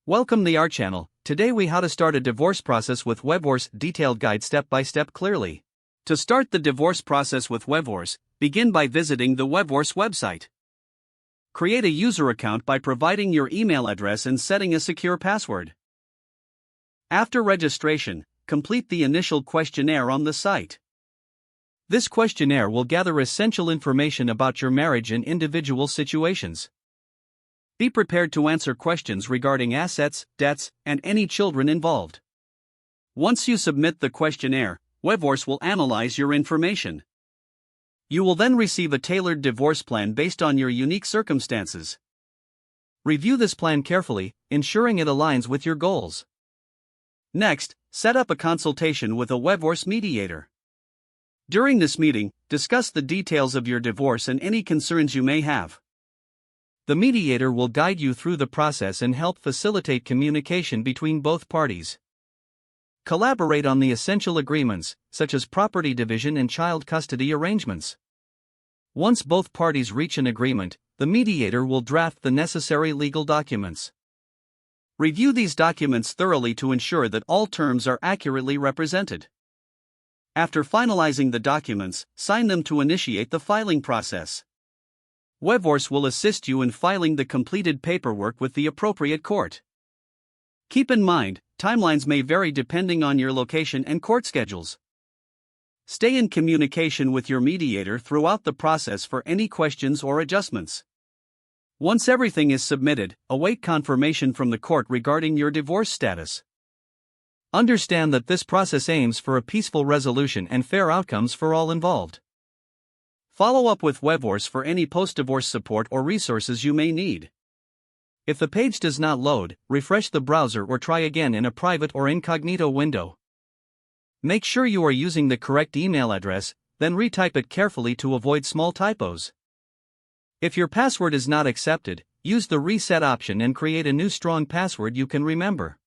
Welcome to our channel. Today we how to start a divorce process with Wevorce, detailed guide step by step clearly. To start the divorce process with Wevorce, begin by visiting the Wevorce website. Create a user account by providing your email address and setting a secure password. After registration, complete the initial questionnaire on the site. This questionnaire will gather essential information about your marriage and individual situations. Be prepared to answer questions regarding assets, debts, and any children involved. Once you submit the questionnaire, Wevorce will analyze your information. You will then receive a tailored divorce plan based on your unique circumstances. Review this plan carefully, ensuring it aligns with your goals. Next, set up a consultation with a Wevorce mediator. During this meeting, discuss the details of your divorce and any concerns you may have. The mediator will guide you through the process and help facilitate communication between both parties. Collaborate on the essential agreements, such as property division and child custody arrangements. Once both parties reach an agreement, the mediator will draft the necessary legal documents. Review these documents thoroughly to ensure that all terms are accurately represented. After finalizing the documents, sign them to initiate the filing process. Wevorce will assist you in filing the completed paperwork with the appropriate court. Keep in mind, timelines may vary depending on your location and court schedules. Stay in communication with your mediator throughout the process for any questions or adjustments. Once everything is submitted, await confirmation from the court regarding your divorce status. Understand that this process aims for a peaceful resolution and fair outcomes for all involved. Follow up with Wevorce for any post-divorce support or resources you may need. If the page does not load, refresh the browser or try again in a private or incognito window. Make sure you are using the correct email address, then retype it carefully to avoid small typos. If your password is not accepted, use the reset option and create a new strong password you can remember.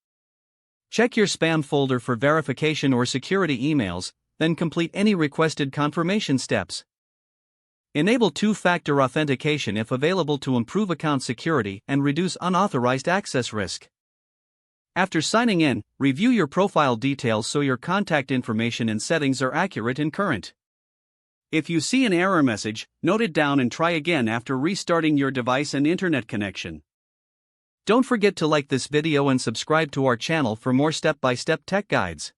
Check your spam folder for verification or security emails, then complete any requested confirmation steps. Enable two-factor authentication if available to improve account security and reduce unauthorized access risk. After signing in, review your profile details so your contact information and settings are accurate and current. If you see an error message, note it down and try again after restarting your device and internet connection. Don't forget to like this video and subscribe to our channel for more step-by-step tech guides.